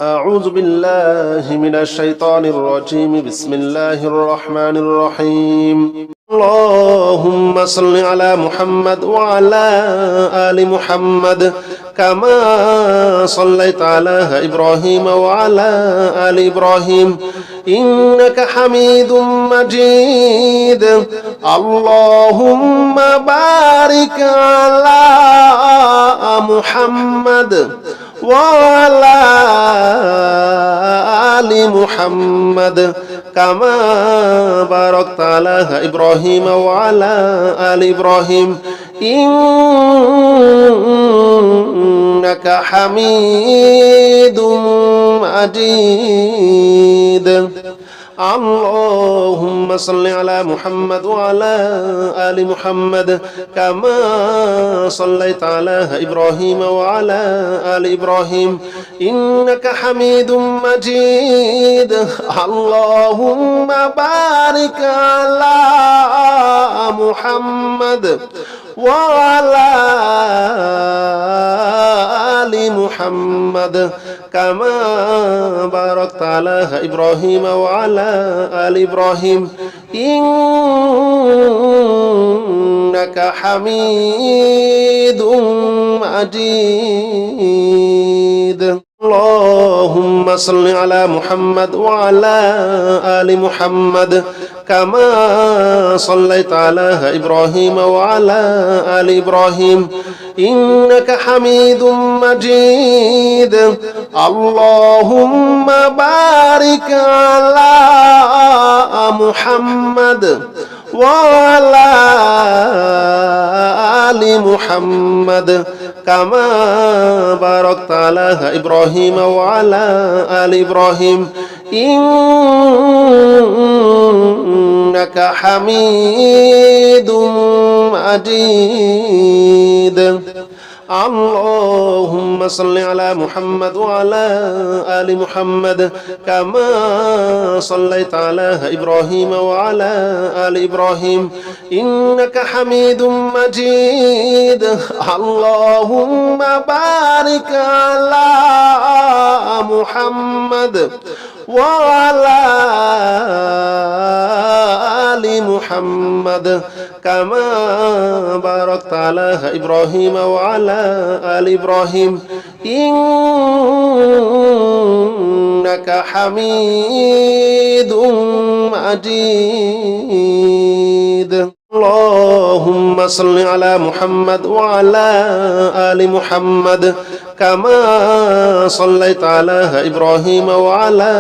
أعوذ بالله من الشيطان الرجيم. بسم الله الرحمن الرحيم. اللهم صل على محمد وعلى آل محمد كما صليت على إبراهيم وعلى آل إبراهيم إنك حميد مجيد. اللهم بارك على محمد وعلى آل محمد كما باركت على إبراهيم وعلى آل إبراهيم إنك حميد مجيد. اللهم صل على محمد وعلى آل محمد كما صليت على إبراهيم وعلى آل إبراهيم إنك حميد مجيد. اللهم بارك على محمد وعلى آل محمد كما باركت على إبراهيم وعلى آل إبراهيم إنك حميد مجيد. اللهم صل على محمد وعلى آل محمد كما صليت على إبراهيم وعلى آل إبراهيم إنك حميد مجيد. اللهم بارك على محمد وعلى آل محمد كما باركت على إبراهيم وعلى آل إبراهيم إنك حميد مجيد. اللهم صل على محمد وعلى آل محمد كما صليت على إبراهيم وعلى آل إبراهيم إنك حميد مجيد. اللهم بارك على محمد وعلى آل محمد كما باركت على إبراهيم وعلى آل إبراهيم إنك حميد مجيد. اللهم صل على محمد وعلى آل محمد كما صليت على إبراهيم وعلى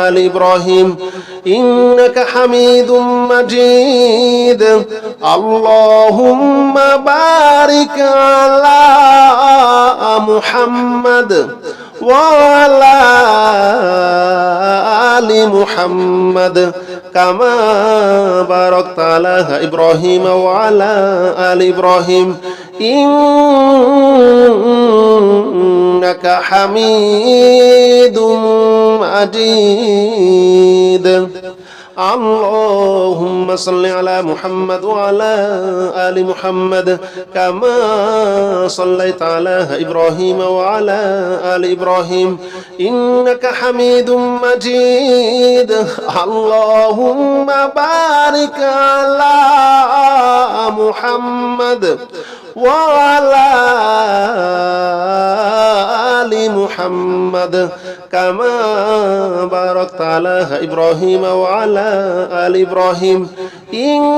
آل إبراهيم إنك حميد مجيد. اللهم بارك على محمد وعلى آل محمد كما باركت على إبراهيم وعلى آل إبراهيم إنك حميد مجيد. اللهم صل على محمد وعلى آل محمد كما صليت على إبراهيم وعلى آل إبراهيم إنك حميد مجيد. اللهم بارك على محمد وعلى آل محمد كما باركت على إبراهيم وعلى آل إبراهيم إنك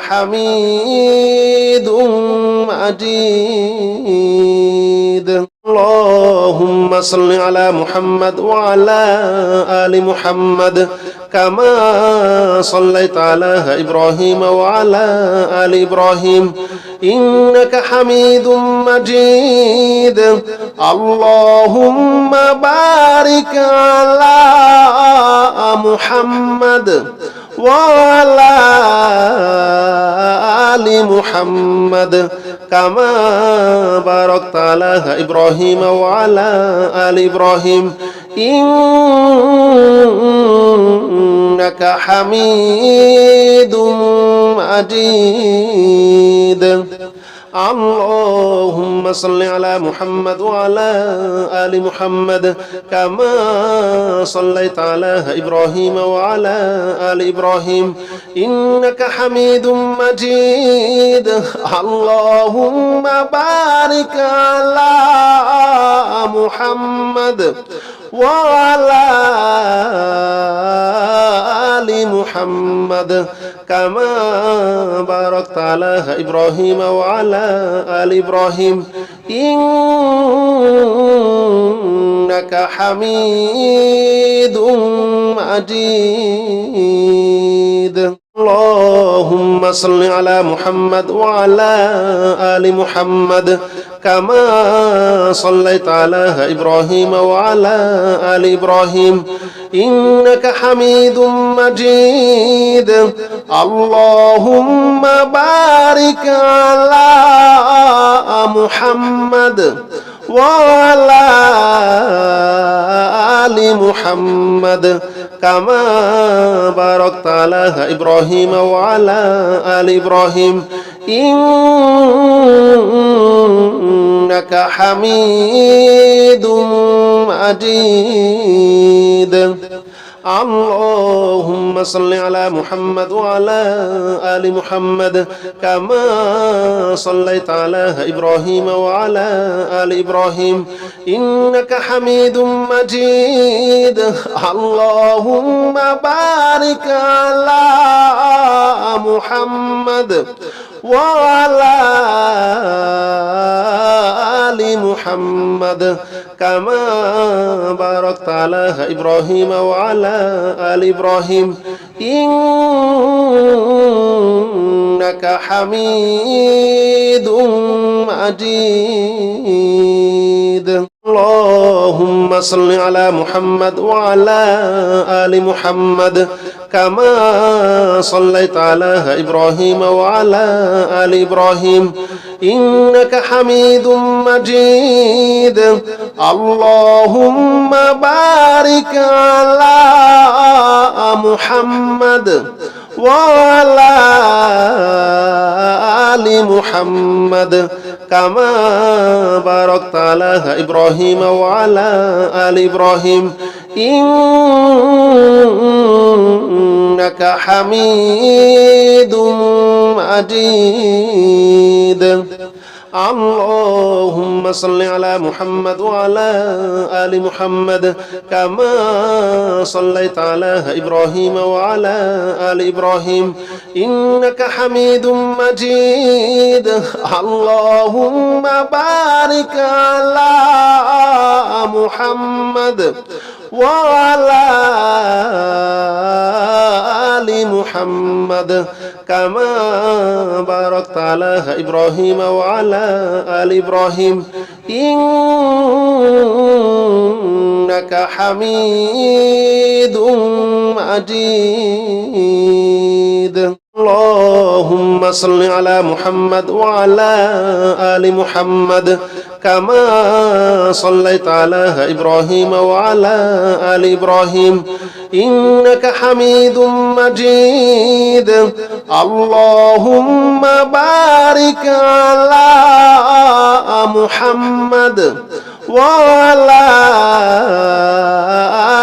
حميد مجيد. اللهم صل على محمد وعلى آل محمد كما صليت على إبراهيم وعلى آل إبراهيم إنك حميد مجيد. اللهم بارك على محمد وعلى آل محمد كما باركت على إبراهيم وعلى آل إبراهيم إنك حميد مجيد. اللهم صل على محمد وعلى آل محمد كما صليت على إبراهيم وعلى آل إبراهيم إنك حميد مجيد اللهم بارك على محمد وعلى آل محمد كما باركت على إبراهيم وعلى آل إبراهيم إنك حميد مجيد اللهم صل على محمد وعلى آل محمد كما صليت على إبراهيم وعلى آل إبراهيم إنك حميد مجيد اللهم بارك على محمد وعلى آل محمد كما باركت على إبراهيم وعلى آل إبراهيم إنك حميد مجيد اللهم صل على محمد وعلى آل محمد كما صليت على إبراهيم وعلى آل إبراهيم إنك حميد مجيد اللهم بارك على محمد وعلى آل محمد كما باركت على إبراهيم وعلى آل إبراهيم إنك حميد مجيد اللهم صل على محمد وعلى آل محمد كما صليت على إبراهيم وعلى آل إبراهيم إنك حميد مجيد اللهم بارك على محمد وعلى آل محمد كما باركت على إبراهيم وعلى آل إبراهيم إنك حميد مجيد اللهم صل على محمد وعلى آل محمد كما صليت على إبراهيم وعلى آل إبراهيم إنك حميد مجيد اللهم بارك على محمد وعلى آل محمد كما باركت على إبراهيم وعلى آل إبراهيم إنك حميد مجيد اللهم صل على محمد وعلى آل محمد كما صليت على إبراهيم وعلى آل إبراهيم إنك حميد مجيد اللهم بارك على محمد وعلى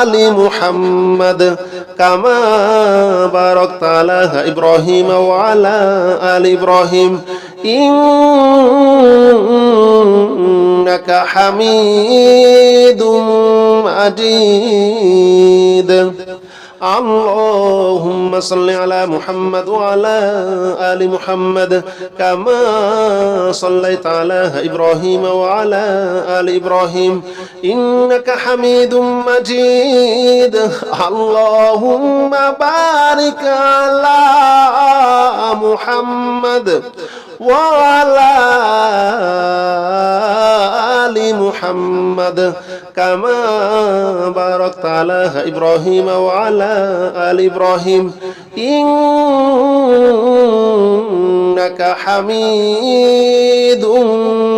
آل محمد كما باركت على إبراهيم وعلى آل إبراهيم إنك حميد مجيد اللهم صل على محمد وعلى آل محمد كما صليت على إبراهيم وعلى آل إبراهيم إنك حميد مجيد اللهم بارك على محمد وعلى آل محمد كما باركت على إبراهيم وعلى آل إبراهيم إنك حميد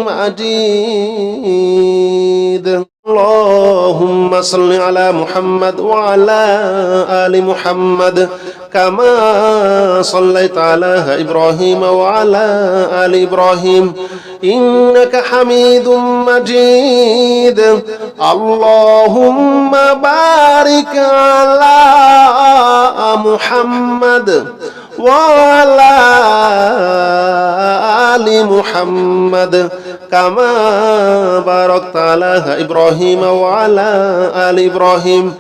مجيد اللهم صل على محمد وعلى آل محمد كما صليت على إبراهيم وعلى آل إبراهيم إنك حميد مجيد اللهم بارك على محمد وعلى آل محمد كما باركت على إبراهيم وعلى آل إبراهيم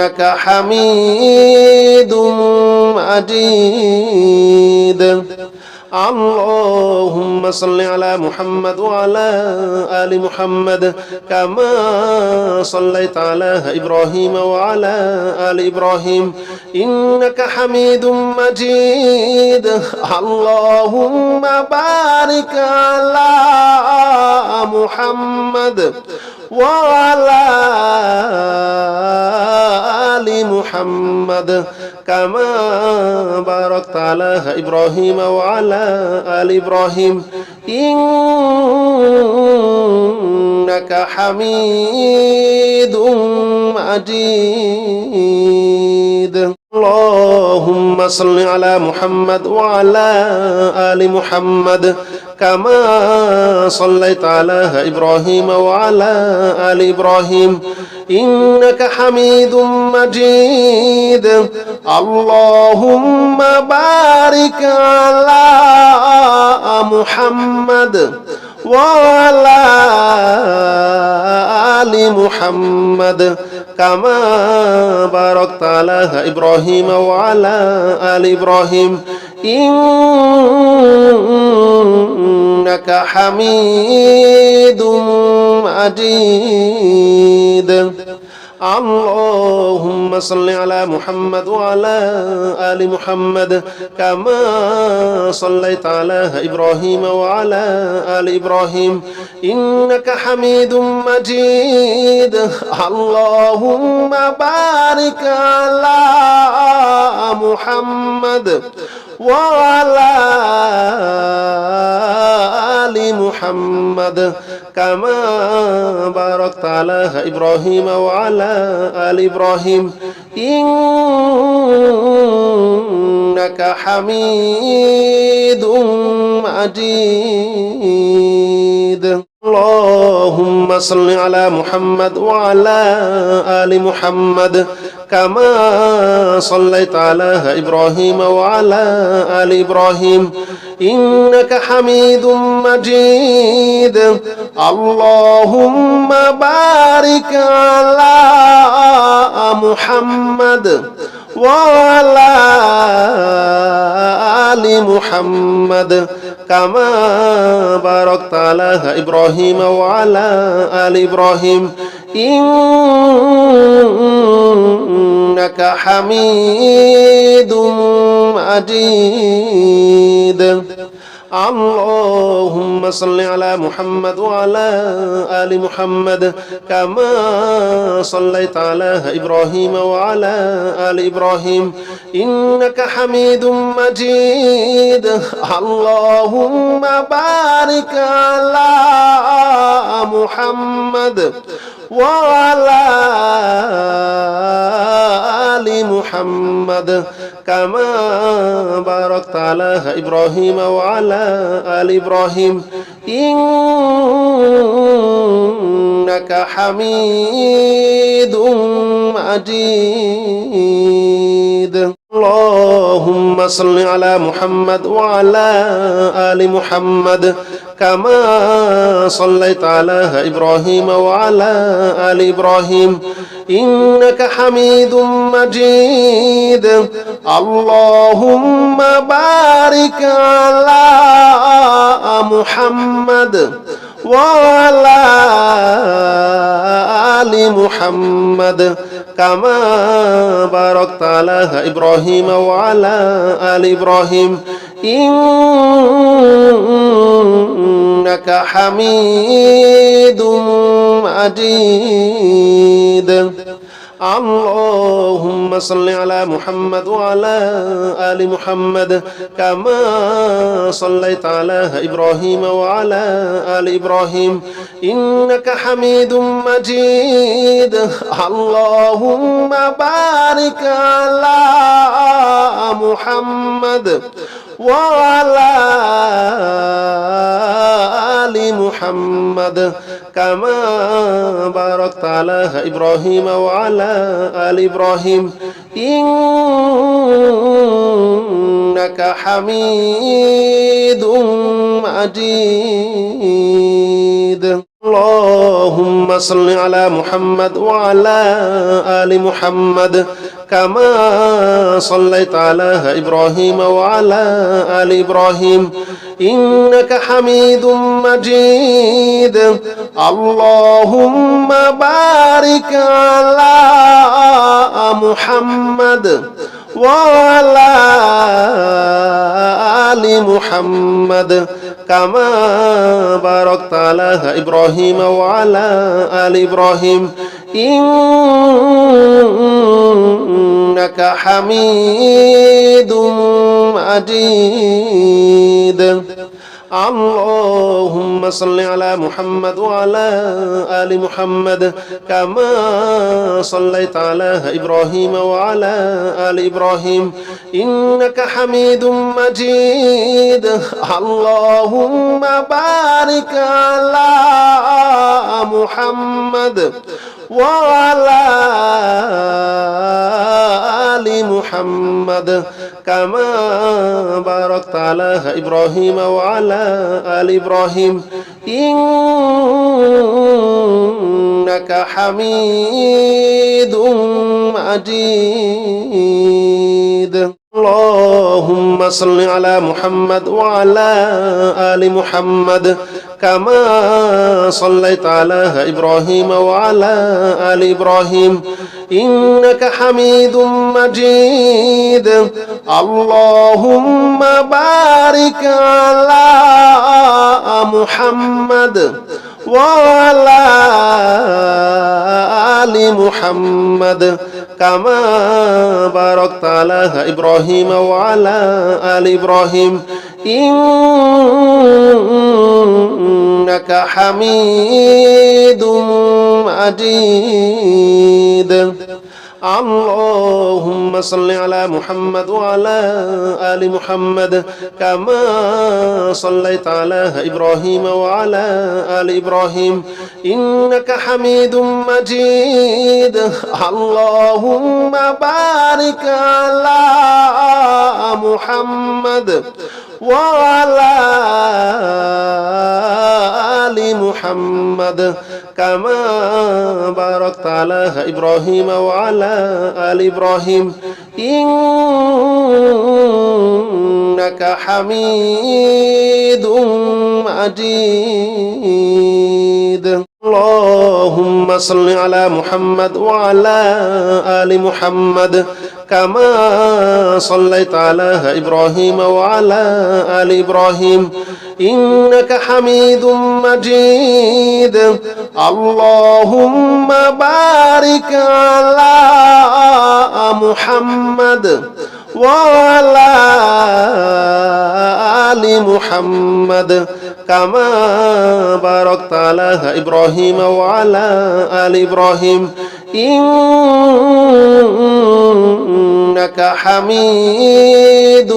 إنك حميد مجيد اللهم صل على محمد وعلى آل محمد كما صليت على إبراهيم وعلى آل إبراهيم إنك حميد مجيد اللهم بارك على محمد وعلى آل محمد كما باركت على إبراهيم وعلى آل إبراهيم إنك حميد مجيد اللهم صل على محمد وعلى آل محمد كما صليت على إبراهيم وعلى آل إبراهيم إنك حميد مجيد اللهم بارك على محمد وعلى آل محمد كما باركت على إبراهيم وعلى آل إبراهيم إنك حميد مجيد اللهم صل على محمد وعلى آل محمد كما صليت على إبراهيم وعلى آل إبراهيم إنك حميد مجيد اللهم بارك على محمد وعلى آل محمد كما باركت على إبراهيم وعلى آل إبراهيم إنك حميد مجيد اللهم صل على محمد وعلى آل محمد كما صليت على إبراهيم وعلى آل إبراهيم إنك حميد مجيد اللهم بارك على محمد وعلى آل محمد كما باركت على إبراهيم وعلى آل إبراهيم إنك حميد مجيد اللهم صل على محمد وعلى آل محمد كما صليت على إبراهيم وعلى آل إبراهيم إنك حميد مجيد اللهم بارك على محمد وعلى آل محمد كما باركت على إبراهيم وعلى آل إبراهيم إنك حميد مجيد اللهم صل على محمد وعلى آل محمد كما صليت على إبراهيم وعلى آل إبراهيم إنك حميد مجيد اللهم بارك على محمد وعلى آل محمد كما باركت على إبراهيم وعلى آل إبراهيم إنك حميد مجيد اللهم صل على محمد وعلى آل محمد كما صليت على إبراهيم وعلى آل إبراهيم إنك حميد مجيد اللهم بارك على محمد وعلى آل محمد كما باركت على إبراهيم وعلى آل إبراهيم إنك حميد مجيد اللهم صل على محمد وعلى آل محمد كما صليت على إبراهيم وعلى آل إبراهيم إنك حميد مجيد اللهم بارك على محمد وعلى آل محمد كما باركت على إبراهيم وعلى آل إبراهيم إنك حميد مجيد اللهم صل على محمد وعلى آل محمد كما صليت على إبراهيم وعلى آل إبراهيم إنك حميد مجيد اللهم بارك على محمد وعلى آل محمد كما باركت على إبراهيم وعلى آل إبراهيم إنك حميد مجيد اللهم صل على محمد وعلى آل محمد كما صليت على إبراهيم وعلى آل إبراهيم إنك حميد مجيد اللهم بارك على محمد وعلى آل محمد كما باركت على إبراهيم وعلى آل إبراهيم إنك حميد مجيد اللهم صل على محمد وعلى آل محمد كما صليت على إبراهيم وعلى آل إبراهيم إنك حميد مجيد اللهم بارك على محمد وعلى آل محمد كما باركت على إبراهيم وعلى آل إبراهيم إنك حميد مجيد اللهم صل على محمد وعلى آل محمد كما صليت على إبراهيم وعلى آل إبراهيم إنك حميد مجيد اللهم بارك على محمد وعلى آل محمد كما باركت على إبراهيم وعلى آل إبراهيم إنك حميد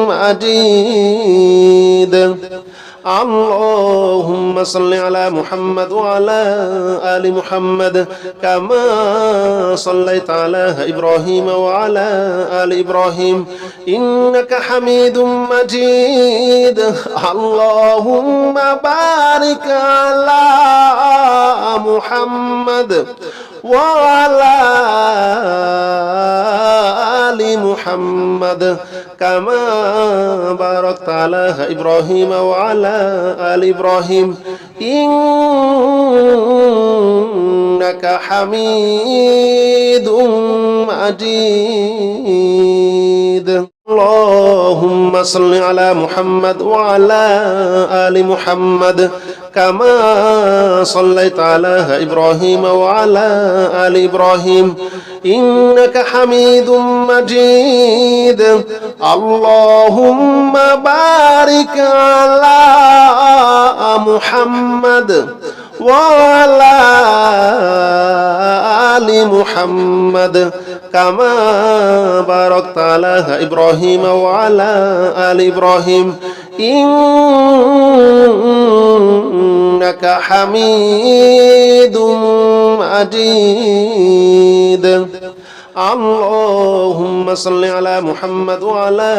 مجيد اللهم صل على محمد وعلى آل محمد كما صليت على إبراهيم وعلى آل إبراهيم إنك حميد مجيد اللهم بارك على محمد وعلى آل محمد كما باركت على إبراهيم وعلى آل إبراهيم إنك حميد مجيد اللهم صل على محمد وعلى آل محمد كما صليت على إبراهيم وعلى آل إبراهيم إنك حميد مجيد اللهم بارك على محمد وعلى آل محمد كما باركت على إبراهيم وعلى آل إبراهيم إنك حميد مجيد اللهم صل على محمد وعلى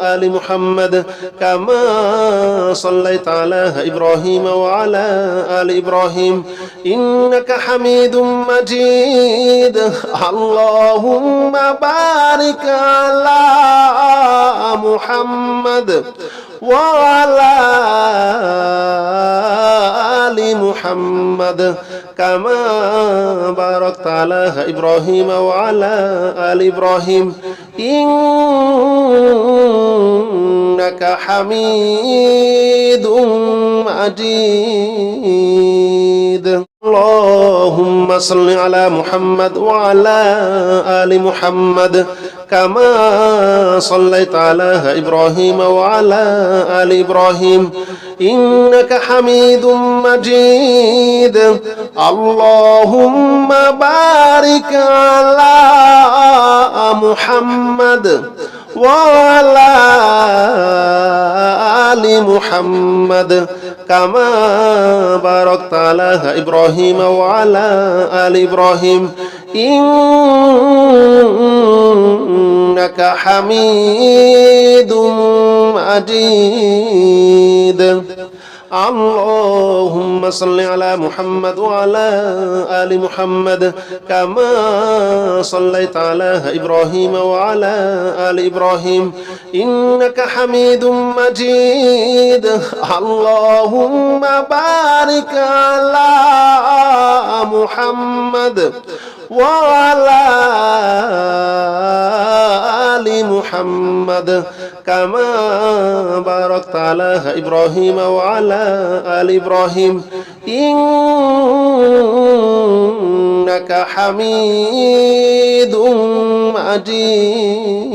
آل محمد كما صليت على إبراهيم وعلى آل إبراهيم إنك حميد مجيد اللهم بارك على محمد وعلى آل محمد كما باركت على إبراهيم وعلى آل إبراهيم إنك حميد مجيد اللهم صل على محمد وعلى آل محمد كما صليت على إبراهيم وعلى آل إبراهيم إنك حميد مجيد اللهم بارك على محمد وعلى آل محمد كما باركت على إبراهيم وعلى آل إبراهيم إنك حميد مجيد اللهم صل على محمد وعلى آل محمد كما صليت على إبراهيم وعلى آل إبراهيم إنك حميد مجيد اللهم بارك على محمد وعلى آل محمد كما باركت على إبراهيم وعلى آل إبراهيم إنك حميد مجيد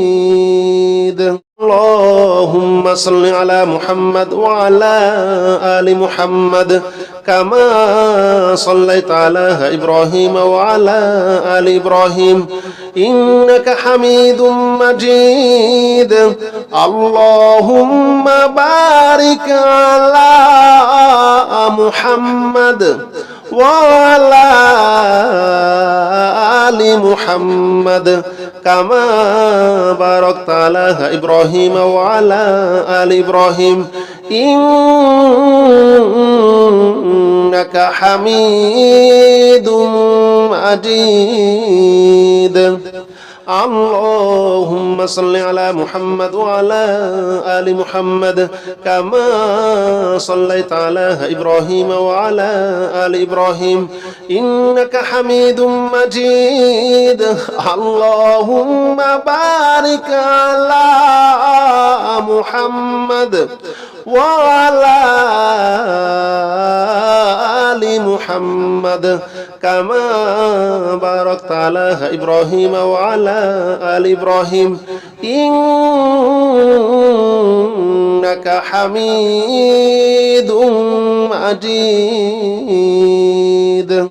اللهم صل على محمد وعلى آل محمد كما صليت على إبراهيم وعلى آل إبراهيم إنك حميد مجيد اللهم بارك على محمد وعلى آل محمد كما باركت على إبراهيم وعلى آل إبراهيم إنك حميد مجيد اللهم صل على محمد وعلى آل محمد كما صليت على إبراهيم وعلى آل إبراهيم إنك حميد مجيد اللهم بارك على محمد وعلى آل محمد كما باركت على إبراهيم وعلى آل إبراهيم إنك حميد مجيد